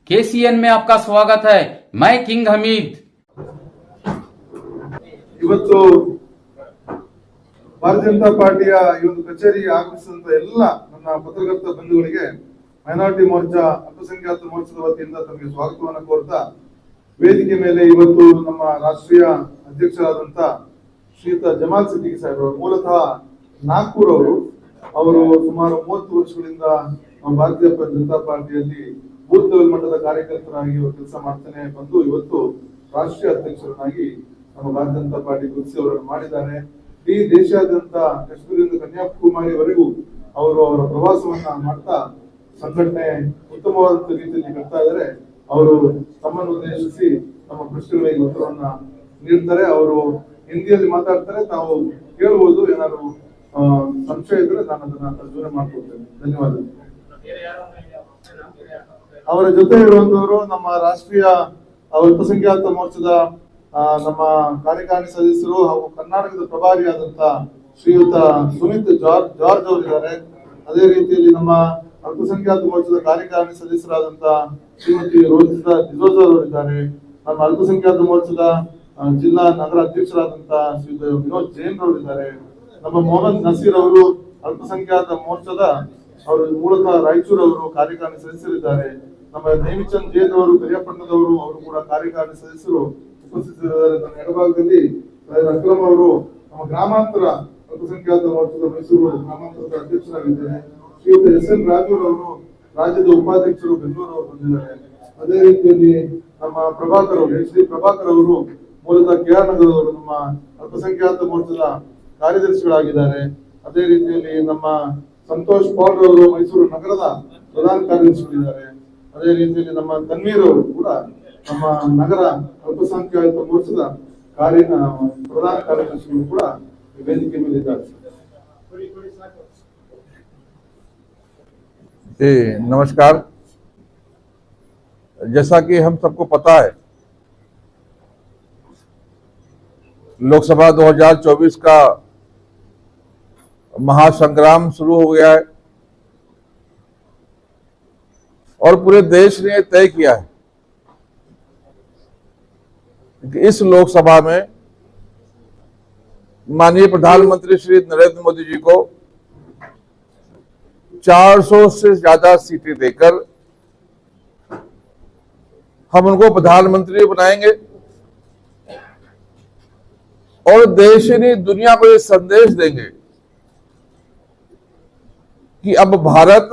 KCN में आपका स्वागत है। मैं किंग हमीद। ಇವತ್ತು ಭಾರತೀಯ ಜನತಾ ಪಾರ್ಟಿಯ ಈ ಒಂದು ಕಚೇರಿಗೆ ಆಗಮಿಸಿದಂತ ಎಲ್ಲ ನನ್ನ ಪತ್ರಕರ್ತ ಬಂಧುಗಳಿಗೆ ಮೈನಾರಿಟಿ ಮೋರ್ಚಾ ಅಲ್ಪಸಂಖ್ಯಾತ ಮೋರ್ಚಾದ ವತಿಯಿಂದ ತಮಗೆ ಸ್ವಾಗತವನ್ನು ಕೋರ್ತಾ, ವೇದಿಕೆ ಮೇಲೆ ಇವತ್ತು ನಮ್ಮ ರಾಷ್ಟ್ರೀಯ ಅಧ್ಯಕ್ಷರಾದಂತ ಶ್ರೀಯುತ ಜಮಾಲ್ ಸಿದ್ದಿಕಿ ಸಾಹೇಬರು, ಮೂಲತಃ ನಾಗ್ಪುರ್ ಅವರು ಸುಮಾರು 30 ವರ್ಷಗಳಿಂದ ಭಾರತೀಯ ಜನತಾ ಪಾರ್ಟಿಯಲ್ಲಿ ಬೂತ್ ಲೆವೆಲ್ ಮಟ್ಟದ ಕಾರ್ಯಕರ್ತರಾಗಿ ಕೆಲಸ ಮಾಡ್ತಾನೆ ಬಂದು ಇವತ್ತು ರಾಷ್ಟ್ರೀಯ ಅಧ್ಯಕ್ಷರನ್ನಾಗಿ ನಮ್ಮ ಭಾರತೀಯ ಜನತಾ ಪಾರ್ಟಿ ಗುರುತಿಸಿ ಅವರನ್ನು ಮಾಡಿದ್ದಾರೆ. ಈ ದೇಶಾದ್ಯಂತ ಕಾಶ್ಮೀರದಿಂದ ಕನ್ಯಾಕುಮಾರಿವರೆಗೂ ಅವರು ಅವರ ಪ್ರವಾಸವನ್ನ ಮಾಡ್ತಾ ಸಂಘಟನೆ ಉತ್ತಮವಾದ ರೀತಿಯಲ್ಲಿ ಕಟ್ತಾ ಇದ್ದಾರೆ. ಅವರು ತಮ್ಮನ್ನು ಉದ್ದೇಶಿಸಿ ತಮ್ಮ ಪ್ರಶ್ನೆಗಳಿಗೆ ಉತ್ತರವನ್ನ ನೀಡ್ತಾರೆ. ಅವರು ಹಿಂದಿಯಲ್ಲಿ ಮಾತಾಡ್ತಾರೆ, ತಾವು ಕೇಳಬಹುದು. ಏನಾದ್ರು ಸಂಶಯ ಇದ್ರೆ ನಾನು ಅದನ್ನ ತರ್ಜುಮೆ ಮಾಡ್ಕೊಡ್ತೇನೆ. ಧನ್ಯವಾದ. ಅವರ ಜೊತೆ ಇರುವಂತವರು ನಮ್ಮ ರಾಷ್ಟ್ರೀಯ ಅಲ್ಪಸಂಖ್ಯಾತ ಮೋರ್ಚಾದ ನಮ್ಮ ಕಾರ್ಯಕಾರಿಣಿ ಸದಸ್ಯರು ಹಾಗೂ ಕರ್ನಾಟಕದ ಪ್ರಭಾರಿಯಾದಂತ ಶ್ರೀಯುತ ಸುಮಿತ್ ಜಾರ್ಜ್ ಅವರಿದ್ದಾರೆ. ಅದೇ ರೀತಿಯಲ್ಲಿ ನಮ್ಮ ಅಲ್ಪಸಂಖ್ಯಾತ ಮೋರ್ಚಾದ ಕಾರ್ಯಕಾರಿಣಿ ಸದಸ್ಯರಾದಂತ ಶ್ರೀಮತಿ ರೋಜಿತಾ ಡಿಸೋಜ ಅವರಿದ್ದಾರೆ. ನಮ್ಮ ಅಲ್ಪಸಂಖ್ಯಾತ ಮೋರ್ಚಾದ ಜಿಲ್ಲಾ ನಗರ ಅಧ್ಯಕ್ಷರಾದಂತ ಶ್ರೀಯುತ ವಿನೋದ್ ಜೈನ್ ಅವರಿದ್ದಾರೆ. ನಮ್ಮ ಮೊಹಮ್ಮದ್ ನಸೀರ್ ಅವರು ಅಲ್ಪಸಂಖ್ಯಾತ ಮೋರ್ಚಾದ ಅವರು ಮೂಲತಃ ರಾಯಚೂರು ಅವರು ಕಾರ್ಯಕಾರಿಣಿ ಸದಸ್ಯರಿದ್ದಾರೆ. ನಮ್ಮ ನೇಮಿಚಂದ್ ಜೈನ್ ಅವರು ಪಿರಿಯಾಪಟ್ಟಣದವರು, ಅವರು ಕೂಡ ಕಾರ್ಯಕಾರಿಣಿ ಸದಸ್ಯರು ಉಪಸ್ಥಿತರಿದ್ದಾರೆ. ನನ್ನ ಎಡಭಾಗದಲ್ಲಿ ಅಕ್ರಮ್ ಅವರು ನಮ್ಮ ಗ್ರಾಮಾಂತರ ಅಲ್ಪಸಂಖ್ಯಾತ ಮೋರ್ಚಾದ ಮೈಸೂರು ಗ್ರಾಮಾಂತರದ ಅಧ್ಯಕ್ಷರಾಗಿದ್ದಾರೆ. ಶ್ರೀಯುತ ಎಸ್.ಎನ್. ರಾಜೂರ್ ಅವರು ರಾಜ್ಯದ ಉಪಾಧ್ಯಕ್ಷರು ಬೆಂಗಳೂರು ಅವರು ಬಂದಿದ್ದಾರೆ. ಅದೇ ರೀತಿಯಲ್ಲಿ ನಮ್ಮ ಪ್ರಭಾಕರ್ ಅವರು, ಶ್ರೀ ಪ್ರಭಾಕರ್ ಅವರು ಮೂಲತಃ ಕೆಆರ್ ನಗರದವರು, ನಮ್ಮ ಅಲ್ಪಸಂಖ್ಯಾತ ಮೋರ್ಚಾದ ಕಾರ್ಯದರ್ಶಿಗಳಾಗಿದ್ದಾರೆ. ಅದೇ ರೀತಿಯಲ್ಲಿ ನಮ್ಮ ಸಂತೋಷ್ ಪಾಲ್ ಅವರು ಮೈಸೂರು ನಗರದ ಪ್ರಧಾನ ಕಾರ್ಯದರ್ಶಿಗಳಿದ್ದಾರೆ. ಅದೇ ರೀತಿಯಲ್ಲಿ ನಮ್ಮ ತನ್ವೀರ್ ಅವರು ಕೂಡ ನಮ್ಮ ನಗರ ಅಲ್ಪಸಂಖ್ಯಾತ ಮೋರ್ಚಾದ ಪ್ರಧಾನ ಕಾರ್ಯದರ್ಶಿಗಳು ಕೂಡ ವೇದಿಕೆ ಮೇಲೆ ಇದ್ದಾರೆ. नमस्कार। जैसा कि हम सबको पता है, लोकसभा 2024 का महासंग्राम शुरू हो गया है और पूरे देश ने तय किया है कि इस लोकसभा में माननीय प्रधानमंत्री श्री नरेंद्र मोदी जी को 400 से ज्यादा सीटें देकर हम उनको प्रधानमंत्री बनाएंगे और देश ने दुनिया को ये संदेश देंगे कि अब भारत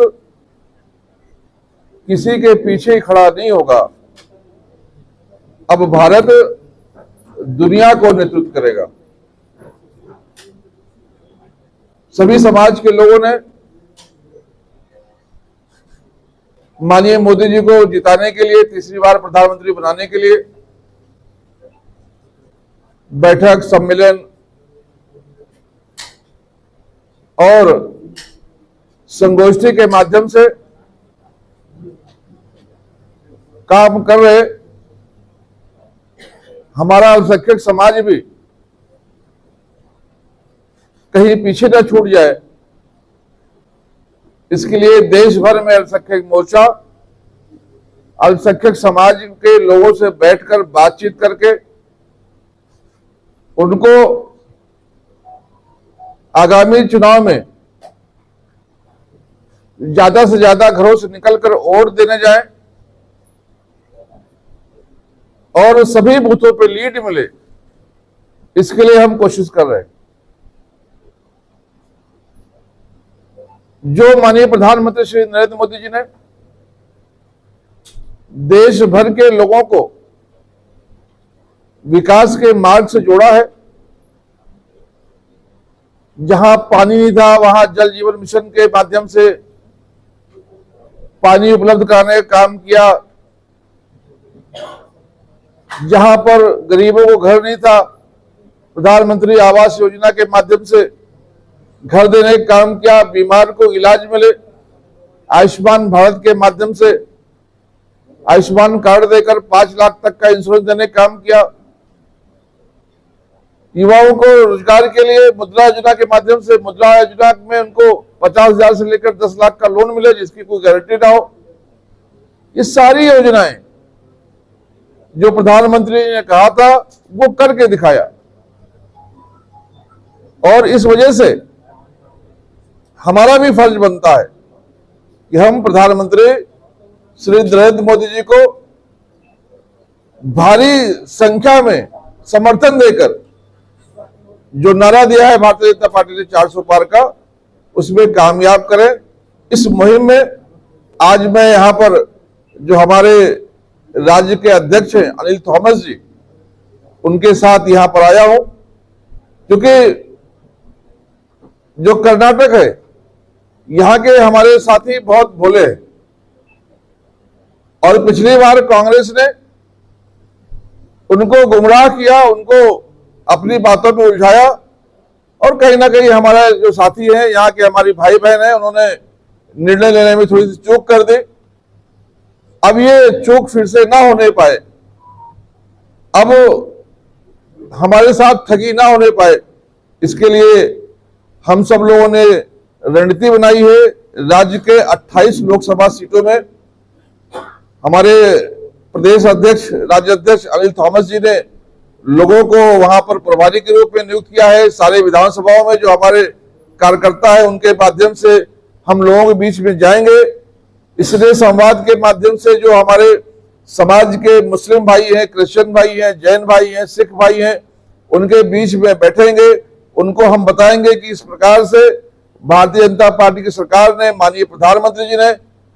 किसी के पीछे खड़ा नहीं होगा, अब भारत दुनिया को नेतृत्व करेगा। सभी समाज के लोगों ने माननीय मोदी जी को जिताने के लिए, तीसरी बार प्रधानमंत्री बनाने के लिए बैठक, सम्मेलन और संगोष्ठी के माध्यम से काम कर रहे। हमारा अल्पसंख्यक समाज भी कहीं पीछे न छूट जाए, इसके लिए देश भर में अल्पसंख्यक मोर्चा अल्पसंख्यक समाज के लोगों से बैठकर बातचीत करके उनको आगामी चुनाव में ज्यादा से ज्यादा घरों से निकलकर वोट देने जाए और सभी बूथों पर लीड मिले, इसके लिए हम कोशिश कर रहे हैं। जो माननीय प्रधानमंत्री श्री नरेंद्र मोदी जी ने देश भर के लोगों को विकास के मार्ग से जोड़ा है, जहां पानी नहीं था वहां जल जीवन मिशन के माध्यम से पानी उपलब्ध कराने का काम किया, जहां पर गरीबों को घर नहीं था प्रधानमंत्री आवास योजना के माध्यम से घर देने का काम किया, बीमार को इलाज मिले आयुष्मान भारत के माध्यम से आयुष्मान कार्ड देकर 5 लाख तक का इंश्योरेंस देने का काम किया, युवाओं को रोजगार के लिए मुद्रा योजना के माध्यम से, मुद्रा योजना में उनको 50,000 से लेकर 10 लाख का लोन मिले जिसकी कोई गारंटी ना हो, ये सारी योजनाएं जो प्रधानमंत्री ने कहा था वो करके दिखाया। और इस वजह से हमारा भी फर्ज बनता है कि हम प्रधानमंत्री श्री नरेंद्र मोदी जी को भारी संख्या में समर्थन देकर जो नारा दिया है भारतीय जनता पार्टी ने 400 पार का, उसमें कामयाब करें। इस मुहिम में आज मैं यहां पर जो हमारे राज्य के अध्यक्ष हैं अनिल थॉमस जी, उनके साथ यहां पर आया हूं, क्योंकि जो कर्नाटक है यहां के हमारे साथी बहुत भोले हैं और पिछली बार कांग्रेस ने उनको गुमराह किया, उनको अपनी बातों में उलझाया और कहीं ना कहीं हमारा जो साथी है यहाँ के हमारी भाई बहन है, उन्होंने निर्णय लेने में थोड़ी सी चूक कर दी। अब ये चूक फिर से ना होने पाए, अब हमारे साथ ठगी ना होने पाए, इसके लिए हम सब लोगों ने रणनीति बनाई है। राज्य के 28 लोकसभा सीटों में हमारे प्रदेश अध्यक्ष राज्य अध्यक्ष अनिल थॉमस जी ने लोगों को वहां पर प्रभारी के रूप में नियुक्त किया है। सारे विधानसभाओं में जो हमारे कार्यकर्ता है उनके माध्यम से हम लोगों के बीच में जाएंगे। इसलिए संवाद के माध्यम से जो हमारे समाज के मुस्लिम भाई हैं, क्रिश्चियन भाई हैं, जैन भाई हैं, सिख भाई हैं, उनके बीच में बैठेंगे। उनको हम बताएंगे कि इस प्रकार से भारतीय जनता पार्टी की सरकार ने, माननीय प्रधानमंत्री जी ने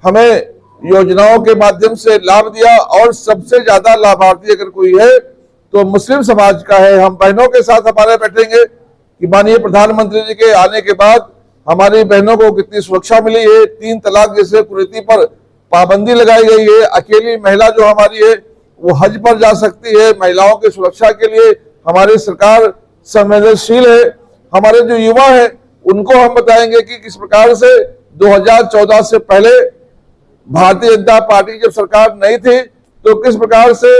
हमें योजनाओं के माध्यम से लाभ दिया और सबसे ज्यादा लाभार्थी अगर कोई है तो मुस्लिम समाज का है। हम बहनों के साथ हमारे बैठेंगे कि माननीय प्रधानमंत्री जी के आने के बाद हमारी बहनों को कितनी सुरक्षा मिली है। 3 तलाक जैसे कुरीति पर पाबंदी लगाई गई है। अकेली महिला जो हमारी है वो हज पर जा सकती है। महिलाओं की सुरक्षा के लिए हमारी सरकार संवेदनशील है। हमारे जो युवा है उनको हम बताएंगे कि किस प्रकार से 2014 से पहले भारतीय जनता पार्टी जब सरकार नहीं थी तो किस प्रकार से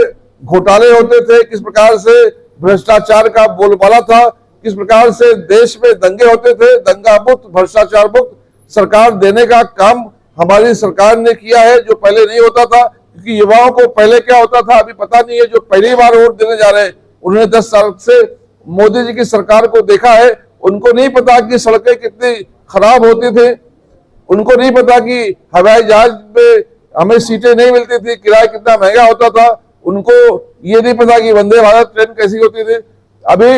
घोटाले होते थे, किस प्रकार से भ्रष्टाचार का बोलबाला था, किस प्रकार से देश में दंगे होते थे। दंगा मुक्त, भ्रष्टाचार मुक्त सरकार देने का काम हमारी सरकार ने किया है, जो पहले नहीं होता था। क्योंकि युवाओं को पहले क्या होता था अभी पता नहीं है। जो पहली बार वोट देने जा रहे हैं उन्होंने 10 साल से मोदी जी की सरकार को देखा है, उनको नहीं पता कि सड़कें कितनी खराब होती थी, उनको नहीं पता कि हवाई जहाज में हमें सीटें नहीं मिलती थी, किराया कितना महंगा होता था, उनको ये नहीं पता कि वंदे भारत ट्रेन कैसी होती थी। अभी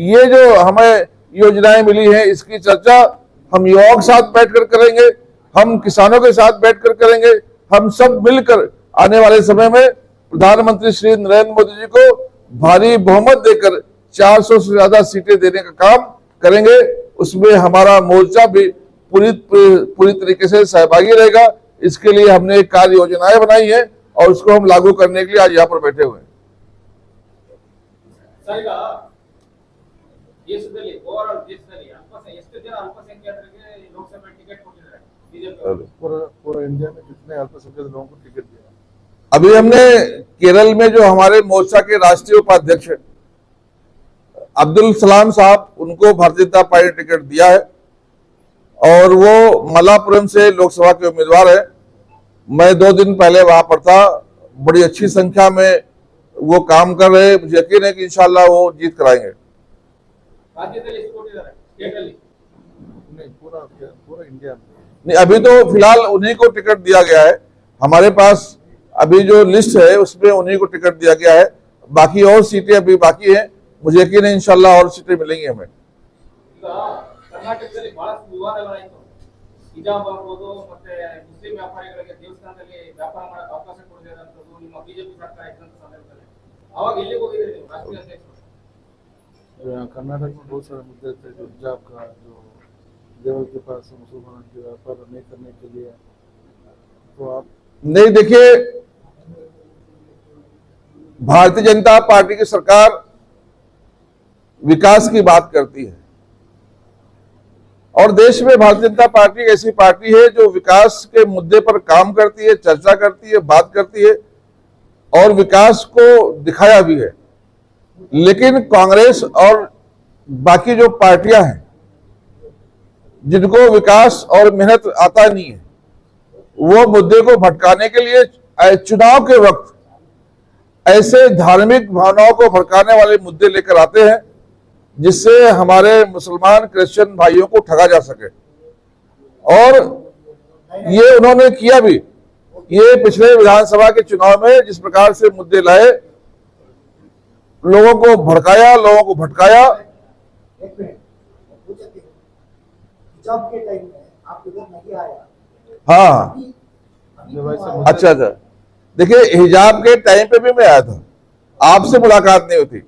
ये जो हमें योजनाएं मिली हैं इसकी चर्चा हम युवाओं के साथ बैठकर करेंगे, हम किसानों के साथ बैठकर करेंगे। हम सब मिलकर आने वाले समय में प्रधानमंत्री श्री नरेंद्र मोदी जी को भारी बहुमत देकर 400 से ज्यादा सीटें देने का काम करेंगे। उसमें हमारा मोर्चा भी पूरी तरीके से सहभागी रहेगा। इसके लिए हमने एक कार्य योजनाएं बनाई है और उसको हम लागू करने के लिए आज यहाँ पर बैठे हुए हैं। पूरा इंडिया में कितने अल्पसंख्यक लोगों को टिकट दिया? अभी हमने केरल में जो हमारे मोर्चा के राष्ट्रीय उपाध्यक्ष है अब्दुल सलाम साहब, उनको भारतीय जनता पार्टी ने टिकट दिया है और वो मलापुरम से लोकसभा के उम्मीदवार है। मैं 2 दिन पहले वहां पर था। बड़ी अच्छी संख्या में वो काम कर रहे हैं। मुझे यकीन है कि इंशाल्लाह वो जीत कराएंगे। नहीं, पूरा इंडिया में नहीं, अभी तो फिलहाल उन्हीं को टिकट दिया गया है। हमारे पास अभी जो लिस्ट है उसमें उन्हीं को टिकट दिया गया है। बाकी और सीटें अभी बाकी हैं। मुझे यकीन है इंशाल्लाह और सीटें मिलेंगी हमें। ಕರ್ನಾಟಕದಲ್ಲಿ ಬಹಳಷ್ಟು ವಿವಾದಗಳಾಯಿತು. ಹಿಜಾಬ್ ಆಗ್ಬೋದು, ಮತ್ತೆ ಮುಸ್ಲಿಂ ವ್ಯಾಪಾರಿಗಳಿಗೆ ದೇವಸ್ಥಾನದಲ್ಲಿ ವ್ಯಾಪಾರ ಮಾಡಕ್ಕೆ ಅವಕಾಶ ಕೊಡದಿರೋಂಥದ್ದು ನಿಮ್ಮ ಬಿಜೆಪಿ ಸರ್ಕಾರ ಇದ್ದಂತ ಸಂದರ್ಭದಲ್ಲಿ ಅವಾಗ ಎಲ್ಲಿಗೆ ಹೋಗಿದ್ರಿ ನೀವು ರಾಷ್ಟ್ರೀಯ ಅಧ್ಯಕ್ಷರು? कर्नाटक में बहुत सारे मुद्दे थे, जो हिजाब का, जो देवल के पास मुसलमानों के व्यापार नहीं करने के लिए। तो आप नहीं, देखिए, भारतीय जनता पार्टी की सरकार विकास की बात करती है और देश में भारतीय जनता पार्टी ऐसी पार्टी है जो विकास के मुद्दे पर काम करती है, चर्चा करती है, बात करती है और विकास को दिखाया भी है। लेकिन कांग्रेस और बाकी जो पार्टियां हैं जिनको विकास और मेहनत आता नहीं है, वो मुद्दे को भटकाने के लिए चुनाव के वक्त ऐसे धार्मिक भावनाओं को भड़काने वाले मुद्दे लेकर आते हैं जिससे हमारे मुसलमान क्रिश्चियन भाइयों को ठगा जा सके, और ये उन्होंने किया भी। ये पिछले विधानसभा के चुनाव में जिस प्रकार से मुद्दे लाए, लोगों को भड़काया, लोगों को भटकाया। एक मिनट जब के टाइम में आप इधर नहीं आया। हाँ, अच्छा अच्छा। देखिए, हिजाब के टाइम पे भी मैं आया था, आपसे मुलाकात नहीं होती।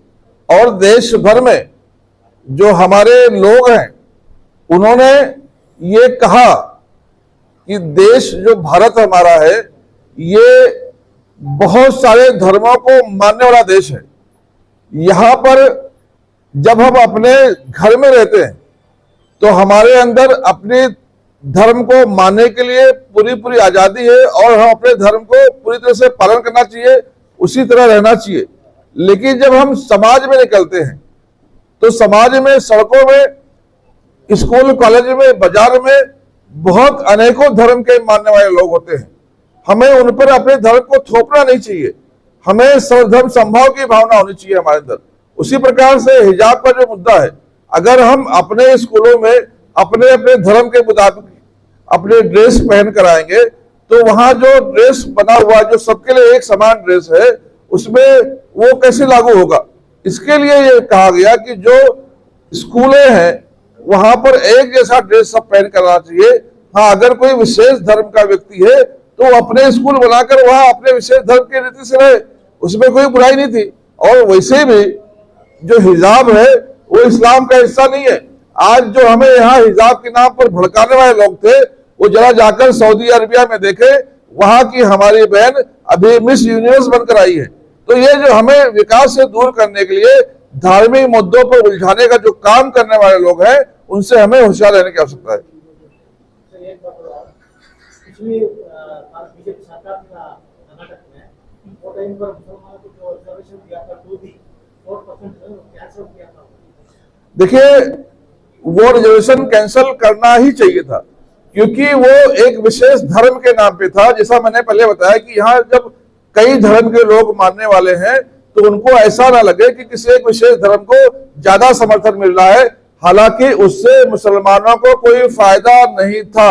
और देश भर में जो हमारे लोग हैं उन्होंने ये कहा कि देश जो भारत हमारा है ये बहुत सारे धर्मों को मानने वाला देश है। यहां पर जब हम अपने घर में रहते हैं तो हमारे अंदर अपने धर्म को मानने के लिए पूरी पूरी आजादी है और हम अपने धर्म को पूरी तरह से पालन करना चाहिए, उसी तरह रहना चाहिए। लेकिन जब हम समाज में निकलते हैं तो समाज में, सड़कों में, स्कूल कॉलेज में, बाजार में बहुत अनेकों धर्म के मानने वाले लोग होते हैं। हमें उन पर अपने धर्म को थोपना नहीं चाहिए, हमें सर्वधर्म संभाव की भावना होनी चाहिए हमारे अंदर। उसी प्रकार से हिजाब का जो मुद्दा है, अगर हम अपने स्कूलों में अपने अपने धर्म के मुताबिक अपने ड्रेस पहन कर आएंगे तो वहां जो ड्रेस बना हुआ, जो सबके लिए एक समान ड्रेस है, उसमें वो कैसे लागू होगा। इसके लिए ये कहा गया कि जो स्कूलें हैं वहां पर एक जैसा ड्रेस सब पहन कर आना चाहिए। हाँ, अगर कोई विशेष धर्म का व्यक्ति है तो अपने स्कूल बनाकर वहां अपने विशेष धर्म के रीति से रहे, उसमें कोई बुराई नहीं थी। और वैसे भी जो हिजाब है वो इस्लाम का हिस्सा नहीं है। आज जो हमें यहाँ हिजाब के नाम पर भड़काने वाले लोग थे, वो जरा जाकर सऊदी अरबिया में देखे, वहां की हमारी बहन अभी मिस यूनिवर्स बनकर आई है। तो ये जो हमें विकास से दूर करने के लिए धार्मिक मुद्दों पर उलझाने का जो काम करने वाले लोग हैं, उनसे हमें होशियार रहने की आवश्यकता है। पिछली बीजेपी सरकार था कर्नाटक में, वो टाइम पर मुसलमानों को जो रिजर्वेशन दिया था 4% कैंसिल किया था। देखिए, वो रिजर्वेशन कैंसिल करना ही चाहिए था, क्योंकि वो एक विशेष धर्म के नाम पे था। जैसा मैंने पहले बताया कि यहाँ जब कई धर्म के लोग मानने वाले हैं तो उनको ऐसा ना लगे कि किसी एक विशेष धर्म को ज्यादा समर्थन मिल रहा है, हालांकि उससे मुसलमानों को कोई फायदा नहीं था।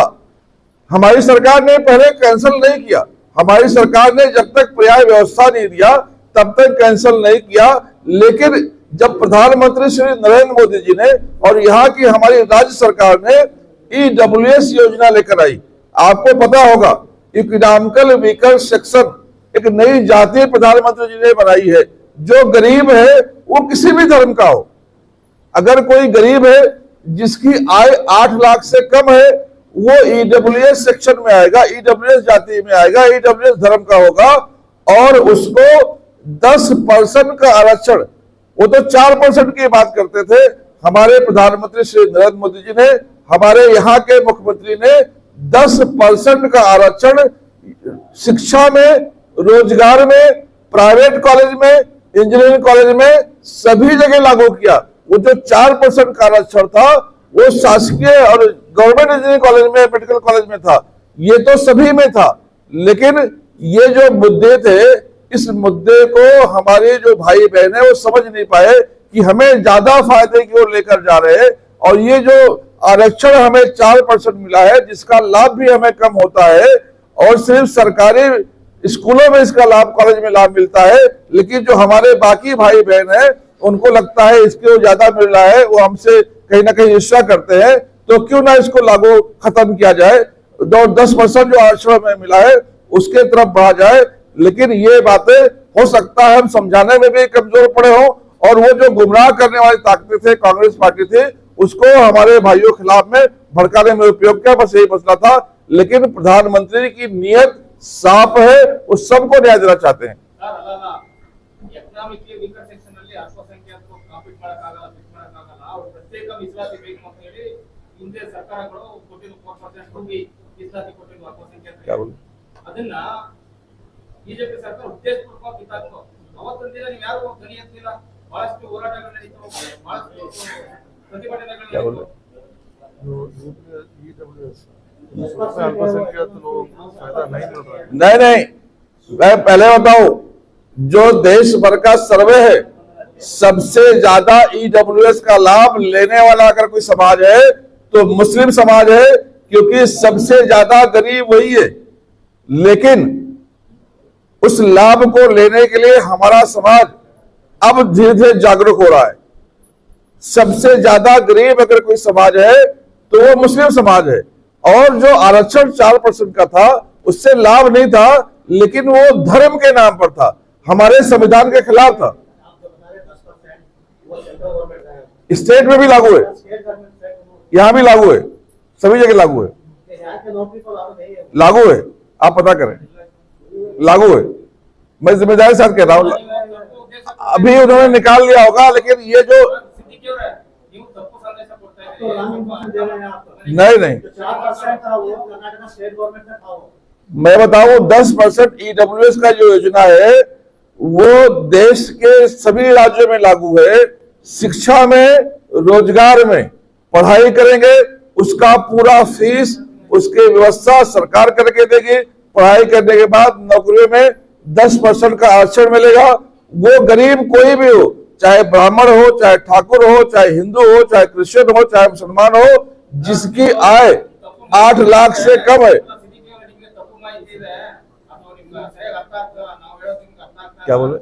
हमारी सरकार ने पहले कैंसिल नहीं किया, हमारी सरकार ने जब तक पर्याय व्यवस्था नहीं दिया तब तक कैंसिल नहीं किया। लेकिन जब प्रधानमंत्री श्री नरेंद्र मोदी जी ने और यहाँ की हमारी राज्य सरकार ने EWS योजना लेकर आई, आपको पता होगा, इकोनॉमिकल वीकर सेक्शन एक नई जाति प्रधानमंत्री जी ने बनाई है। जो गरीब है वो किसी भी धर्म का हो, अगर कोई गरीब है जिसकी आय 8 लाख से कम है, वो EWS सेक्शन में आएगा, EWS जाति में आएगा, EWS धर्म का होगा। और उसको 10% का आरक्षण, वो तो 4% की बात करते थे, हमारे प्रधानमंत्री श्री नरेंद्र मोदी जी ने, हमारे यहाँ के मुख्यमंत्री ने 10% का आरक्षण शिक्षा में, रोजगार में, प्राइवेट कॉलेज में, इंजीनियरिंग कॉलेज में सभी जगह लागू किया। वो जो 4% का आरक्षण था वो शासकीय और गवर्नमेंट इंजीनियरिंग कॉलेज में, मेडिकल कॉलेज में था, ये तो सभी में था। लेकिन ये जो मुद्दे थे, इस मुद्दे को हमारे जो भाई बहन है वो समझ नहीं पाए कि हमें ज्यादा फायदे की ओर लेकर जा रहे हैं। और ये जो आरक्षण हमें 4% मिला है, जिसका लाभ भी हमें कम होता है, और सिर्फ सरकारी स्कूलों में इसका लाभ, कॉलेज में लाभ मिलता है, लेकिन जो हमारे बाकी भाई बहन है उनको लगता है इसके वो ज्यादा मिल रहा है, वो हमसे कहीं ना कहीं ईर्ष्या करते हैं। तो क्यों ना इसको लागू खत्म किया जाए, 10% जो आरक्षण में मिला है उसके तरफ बढ़ा जाए। लेकिन ये बातें हो सकता है हम समझाने में भी कमजोर पड़े हो, और वो जो गुमराह करने वाली ताकतें थे, कांग्रेस पार्टी थी, उसको हमारे भाइयों के खिलाफ में भड़काने में उपयोग किया। बस यही मसला था। लेकिन प्रधानमंत्री की नीयत साफ है, वो सबको न्याय देना चाहते हैं। ಎಕನಾಮಿಕ್ಲಿ ವೀಕರ್ ಸೆಕ್ಷನ್ ಅಲ್ಲಿ ಅಲ್ಪಸಂಖ್ಯಾತರು ಕಾಂಪೀಟ್ ಮಾಡಕ್ಕಾಗಲ್ಲ, ಫಿಟ್ ಮಾಡಕ್ಕಾಗಲ್ಲ. ಅವ್ರು ಪ್ರತ್ಯೇಕ ಮೀಸಲಾತಿ ಬೇಕು ಅಂತ ಹೇಳಿ ಹಿಂದೆ ಸರ್ಕಾರಗಳು ಕೊಟ್ಟಿದ್ದು 4% ಹೋಗಿ ಮೀಸಲಾತಿ ಕೊಟ್ಟಿದ್ದು ಅಲ್ಪಸಂಖ್ಯಾತರಿಗೆ. ಅದನ್ನ ಬಿಜೆಪಿ ಸರ್ಕಾರ ಉದ್ದೇಶಪೂರ್ವಕವಾಗಿ ಕಿತ್ತಾಕ್ತು. ಅವತ್ತಿನ ದಿನ ನೀವು ಯಾರು ಧ್ವನಿ ಎತ್ತಿಲ್ಲ, ಬಹಳಷ್ಟು ಹೋರಾಟಗಳು ನಡೀತು, ಬಹಳಷ್ಟು ಪ್ರತಿಭಟನೆಗಳು ನಡೀತು. अल्पसंख्यक लोगों को फायदा नहीं मिल रहा है। नहीं नहीं, मैं पहले बताऊं, जो देश भर का सर्वे है, सबसे ज्यादा ईडब्ल्यूएस का लाभ लेने वाला अगर कोई समाज है तो मुस्लिम समाज है, क्योंकि सबसे ज्यादा गरीब वही है। लेकिन उस लाभ को लेने के लिए हमारा समाज अब धीरे धीरे जागरूक हो रहा है। सबसे ज्यादा गरीब अगर कोई समाज है तो वो मुस्लिम समाज है। और जो आरक्षण 4% का था उससे लाभ नहीं था, लेकिन वो धर्म के नाम पर था, हमारे संविधान के खिलाफ था। आप जो बता रहे 10% वो सेंट्रल गवर्नमेंट का है, स्टेट में भी लागू है, स्टेट गवर्नमेंट यहां भी लागू है, सभी जगह लागू है, यहाँ के नौकरी को लागू नहीं है। लागू है, आप पता करें, लागू है। मैं जिम्मेदारी के साथ कह रहा हूं, अभी उन्होंने निकाल लिया होगा, लेकिन ये जो स्थिति क्यों रहा है? यूं सबको संदेशा पड़ता है तो राम मंदिर दे रहे हैं आप। नहीं, जो 4% था वो कर्नाटक स्टेट गवर्नमेंट का था वो। मैं बताऊं 10% ईडब्ल्यूएस का जो योजना है वो देश के सभी राज्यों में लागू है। शिक्षा में, रोजगार में, पढ़ाई करेंगे उसका पूरा फीस, उसकी व्यवस्था सरकार करके देगी। पढ़ाई करने के बाद नौकरियों में 10% का आरक्षण मिलेगा। वो गरीब कोई भी हो, चाहे ब्राह्मण हो, चाहे ठाकुर हो, चाहे हिंदू हो, चाहे क्रिश्चियन हो, चाहे मुसलमान हो, जिसकी आय 8 लाख से कम है। क्या बोले?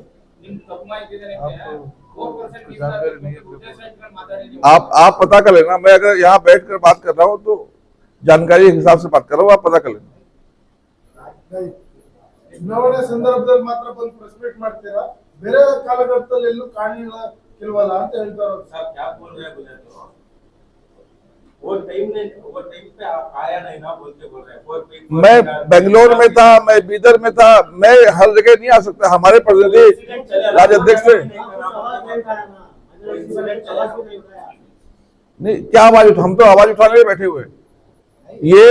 आप पता कर लेना, मैं अगर यहाँ बैठ कर बात कर रहा हूँ तो जानकारी के हिसाब से बात कर रहा हूँ, आप पता कर लेना। ಚುನಾವಣೆ ಸಂದರ್ಭದಲ್ಲಿ ಮಾತ್ರ ಬಂದು ಪ್ರೆಸ್ ಮೀಟ್ ಮಾಡ್ತೀರಾ, ಬೇರೆ ಕಾಲಘಟ್ಟದಲ್ಲಿ ಎಲ್ಲೂ ಕಾಣಿಲ್ಲ ಕೆಲವಲ್ಲ ಅಂತ ಹೇಳ್ತಾರೆ साहब। क्या बोल रहे हैं बोले तो वो टाइम पे आप आया नहीं ना, बोलते बोल रहे हैं। मैं बेंगलोर में था, मैं बीदर में था, मैं हर जगह नहीं आ सकता। हमारे प्रतिनिधि राज्याध्यक्ष थे, नहीं क्या आवाज उठा, हम तो आवाज उठाने में बैठे हुए। ये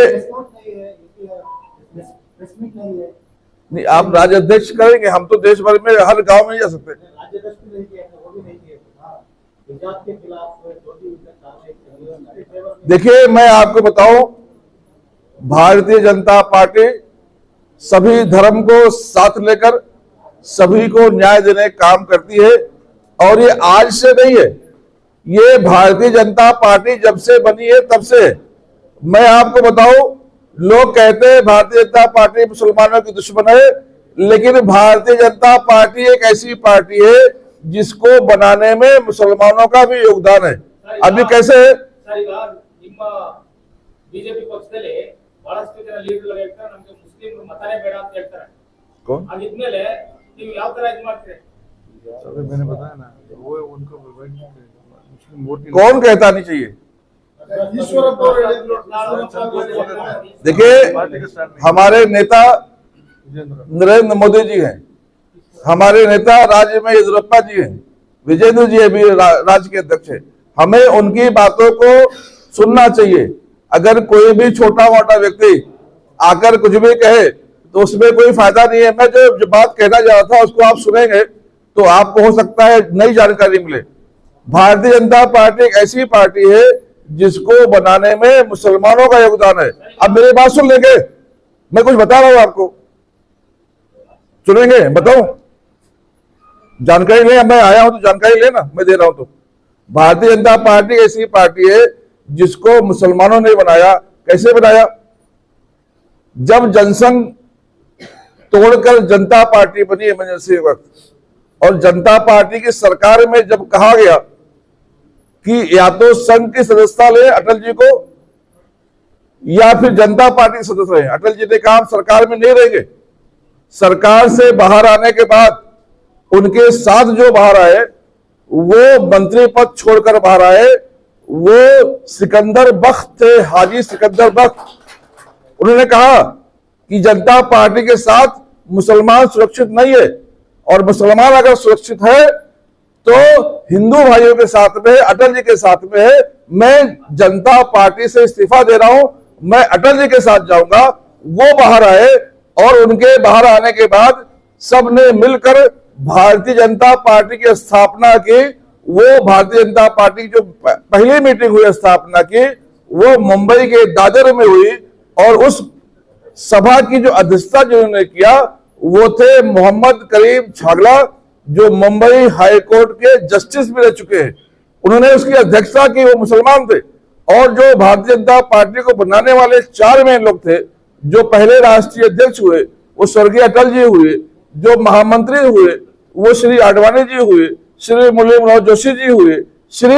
नहीं, आप राज्याध्यक्ष करेंगे, हम तो देश भर में हर गांव में नहीं जा सकते। देखिए मैं आपको बताऊं, भारतीय जनता पार्टी सभी धर्म को साथ लेकर सभी को न्याय देने का काम करती है। और ये आज से नहीं है, ये भारतीय जनता पार्टी जब से बनी है तब से है। मैं आपको बताऊं, लोग कहते हैं भारतीय जनता पार्टी मुसलमानों की दुश्मन है, लेकिन भारतीय जनता पार्टी एक ऐसी पार्टी है जिसको बनाने में मुसलमानों का भी योगदान है। अभी कैसे है? ಸರ್, ಈಗ ನಿಮ್ಮ ಬಿಜೆಪಿ ಪಕ್ಷದಲ್ಲಿ ಬಹಳಷ್ಟು ಜನ ಲೀಡರ್ಗಳು ಹೇಳ್ತಾರೆ ನಮ್ಗೆ ಮುಸ್ಲಿಮರು ಮತನೇ ಬೇಡ ಅಂತ ಹೇಳ್ತಾರೆ। कौन? ಹಾಗಿದ್ಮೇಲೆ ನೀವು ಯಾವ ತರ ಇದು ಮಾಡ್ತೀರಿ? मैंने बताया ना, वो उनको मुस्लिम वोट कौन कहता नहीं चाहिए? ಈಶ್ವರಪ್ಪ ಅವರು ಹೇಳಿದ್ರು, ಈಶ್ವರಪ್ಪ ಅವರು देखिए हमारे नेता नरेंद्र मोदी जी हैं, हमारे नेता राज्य में येदियुरप्पा जी हैं, विजेंद्र जी अभी राज्य के अध्यक्ष हैं। हमें उनकी बातों को सुनना चाहिए। अगर कोई भी छोटा मोटा व्यक्ति आकर कुछ भी कहे तो उसमें कोई फायदा नहीं है। मैं जो बात कहना जा रहा था उसको आप सुनेंगे तो आपको हो सकता है नई जानकारी मिले। भारतीय जनता पार्टी एक ऐसी पार्टी है जिसको बनाने में मुसलमानों का योगदान है। अब मेरी बात सुन लेंगे, मैं कुछ बता रहा हूं आपको, सुनेंगे? बताऊं? जानकारी ले, मैं आया हूं तो जानकारी लेना, मैं दे रहा हूं। तो भारतीय जनता पार्टी ऐसी पार्टी है जिसको मुसलमानों ने बनाया। कैसे बनाया? जब जनसंघ तोड़कर जनता पार्टी बनी इमरजेंसी वक्त, और जनता पार्टी की सरकार में जब कहा गया कि या तो संघ की सदस्यता ले अटल जी को, या फिर जनता पार्टी के सदस्य रहे, अटल जी ने कहा हम सरकार में नहीं रहेंगे। सरकार से बाहर आने के बाद उनके साथ जो बाहर आए वो मंत्री पद छोड़कर बाहर आए, वो सिकंदर बख्त थे, हाजी सिकंदर बख्त। उन्होंने कहा कि जनता पार्टी के साथ मुसलमान सुरक्षित नहीं है, और मुसलमान अगर सुरक्षित है तो हिंदू भाइयों के साथ में, अटल जी के साथ में है। मैं जनता पार्टी से इस्तीफा दे रहा हूं, मैं अटल जी के साथ जाऊंगा। वो बाहर आए और उनके बाहर आने के बाद सबने मिलकर भारतीय जनता पार्टी की स्थापना की। वो भारतीय जनता पार्टी की जो पहली मीटिंग हुई स्थापना की, वो मुंबई के दादर में हुई, और उस सभा की जो अध्यक्षता जिन्होंने किया वो थे मोहम्मद करीम छागला, जो मुंबई हाई कोर्ट के जस्टिस भी रह चुके हैं। उन्होंने उसकी अध्यक्षता की, वो मुसलमान थे। और जो भारतीय जनता पार्टी को बनाने वाले 4 मेन लोग थे, जो पहले राष्ट्रीय अध्यक्ष हुए वो स्वर्गीय अटल जी हुए, जो महामंत्री हुए वो श्री आडवाणी जी हुए, श्री मुरली मनोहर जोशी जी हुए, श्री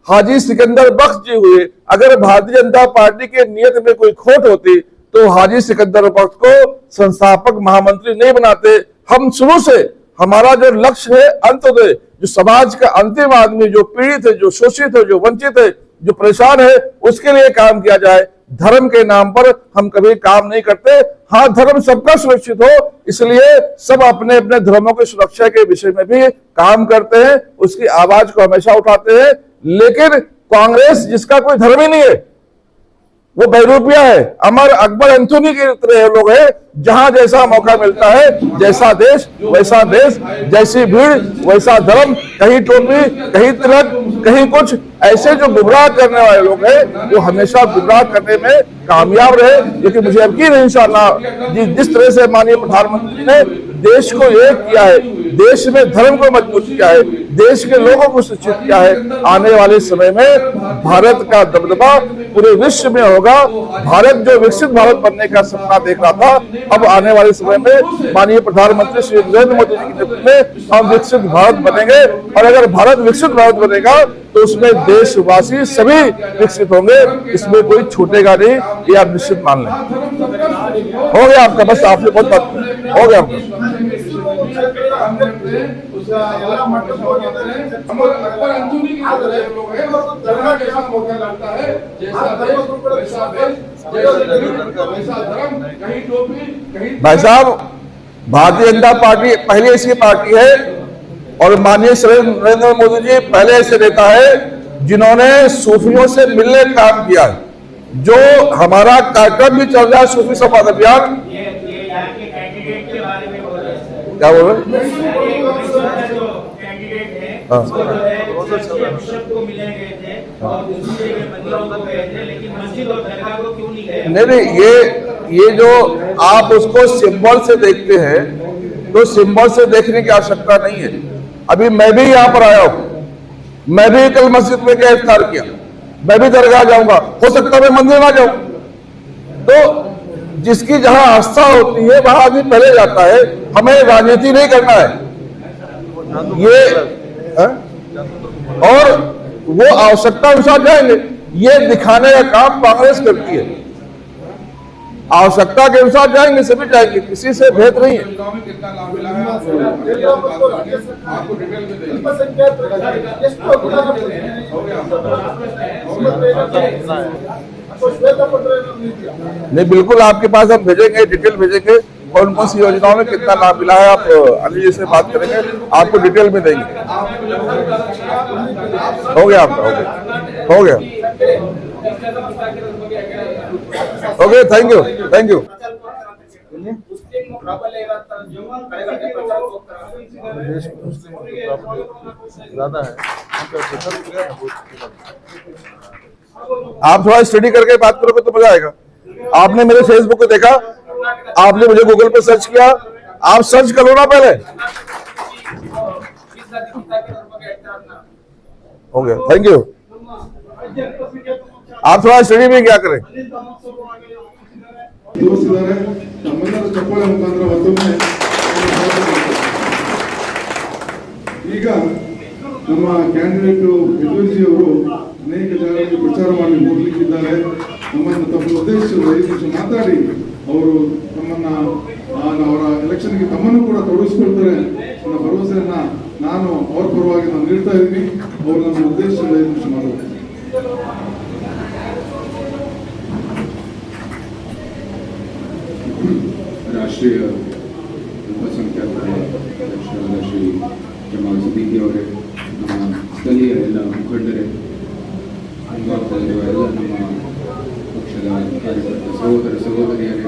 हाजी सिकंदर बख्श जी हुए। अगर भारतीय जनता पार्टी के नियत में कोई खोट होती तो हाजी सिकंदर बख्श को संस्थापक महामंत्री नहीं बनाते। हम शुरू से हमारा जो लक्ष्य है अंत्योदय, जो समाज का अंतिम आदमी, जो पीड़ित है, जो शोषित है, जो वंचित है, जो परेशान है, उसके लिए काम किया जाए। धर्म के नाम पर हम कभी काम नहीं करते। हाँ, धर्म सबका सुरक्षित हो, इसलिए सब अपने अपने धर्मों की सुरक्षा के विषय में भी काम करते हैं, उसकी आवाज को हमेशा उठाते हैं। लेकिन कांग्रेस, जिसका कोई धर्म ही नहीं है, वो बहरूपिया है, अमर अकबर एंथोनी के तरह लोग हैं। जहां जैसा मौका मिलता है, जैसा देश वैसा देश, जैसी भीड़ वैसा धर्म, कहीं टोपी, कहीं तिलक, कहीं कुछ। ऐसे जो गुमराह करने वाले लोग हैं वो हमेशा गुमराह करने में कामयाब रहे। लेकिन मुझे यकीन है इंशाअल्लाह जिस तरह से माननीय प्रधानमंत्री ने देश को एक किया है, देश में धर्म को मजबूत किया है, देश के लोगों को शिक्षित किया है, आने वाले समय में भारत का दबदबा पूरे विश्व में होगा। भारत जो विकसित भारत बनने का सपना देख रहा था, अब आने वाले समय में माननीय प्रधानमंत्री श्री नरेंद्र मोदी जी के नेतृत्व में हम विकसित भारत बनेंगे। और अगर भारत विकसित भारत बनेगा तो उसमें देशवासी सभी विकसित होंगे, इसमें कोई छूटेगा नहीं, ये आप निश्चित मान लें। हो गया आपका, बस आपने बहुत बात हो गया आपका। भाई साहब, भारतीय जनता पार्टी पहले ऐसी पार्टी है और माननीय श्री नरेंद्र मोदी जी पहले ऐसे नेता है जिन्होंने सूफियों से मिलने का काम किया है। जो हमारा कार्यक्रम भी चल रहा है सूफी संवाद अभियान, क्या बोल रहे नहीं, ये जो आप उसको सिंबल से देखते हैं तो सिंबल से देखने की आवश्यकता नहीं है। अभी मैं भी यहाँ पर आया हूँ, मैं भी कल मस्जिद में क्या इफ्तार किया, मैं भी दरगाह जाऊंगा, हो सकता है मैं मंदिर ना जाऊं। तो जिसकी जहां आस्था होती है वहां आदमी पहले जाता है। हमें राजनीति नहीं करना है ये है? और वो आवश्यकता अनुसार जाएंगे। ये दिखाने का काम कांग्रेस करती है। आवश्यकता के अनुसार जाएंगे, सभी जाएंगे, किसी से भेद नहीं है। नहीं, बिल्कुल आपके पास हम भेजेंगे, डिटेल भेजेंगे, कौन कौन सी योजनाओं में कितना लाभ मिला है। आप अनिल जी से बात करेंगे, आपको डिटेल में देंगे। हो गया आपका, हो गया। Okay, thank you, thank you. आप थोड़ा स्टडी करके बात करोगे तो मजा आएगा। आपने मेरे फेसबुक को देखा, आपने मुझे गूगल पे सर्च किया, आप सर्च कर लो ना पहले। हो गया, थैंक यू। आप थोड़ा स्टडी में क्या करें। ಈಗ ನಮ್ಮ ಕ್ಯಾಂಡಿಡೇಟ್ ಯದುವೀರ್ಜಿ ಅವರು ಅನೇಕ ಜಾಗಗಳಲ್ಲಿ ಪ್ರಚಾರ ಮಾಡಿ ಹೋಗ್ಲಿಕ್ಕಿದ್ದಾರೆ. ನಮ್ಮನ್ನು ತಮ್ಮ ಉದ್ದೇಶಿಸಿ 5 ನಿಮಿಷ ಮಾತಾಡಿ ಅವರು ತಮ್ಮನ್ನ ಅವರ ಎಲೆಕ್ಷನ್ಗೆ ತಮ್ಮನ್ನು ಕೂಡ ತೊಡಗಿಸ್ಕೊಳ್ತಾರೆ ಅನ್ನೋ ಭರವಸೆಯನ್ನ ನಾನು ಅವ್ರ ಪರವಾಗಿ ನಾನು ನೀಡ್ತಾ ಇದ್ದೀನಿ. ಅವರು ನಮ್ಮ ಉದ್ದೇಶಿಸಿ 5 ನಿಮಿಷ ಮಾತಾಡ್ತಾರೆ. ರಾಷ್ಟ್ರೀಯ ಅಲ್ಪಸಂಖ್ಯಾತರ ಅಧ್ಯಕ್ಷರಾದ ಶ್ರೀ ಜಮಾಲ್ ಸಿದ್ದಿಕಿ ಅವರೇ, ನಮ್ಮ ಸ್ಥಳೀಯ ಎಲ್ಲ ಮುಖಂಡರೇ, ಎಲ್ಲ ನಮ್ಮ ಪಕ್ಷದ ಕಾರ್ಯಕರ್ತ ಸಹೋದರ ಸಹೋದರಿಯರೇ,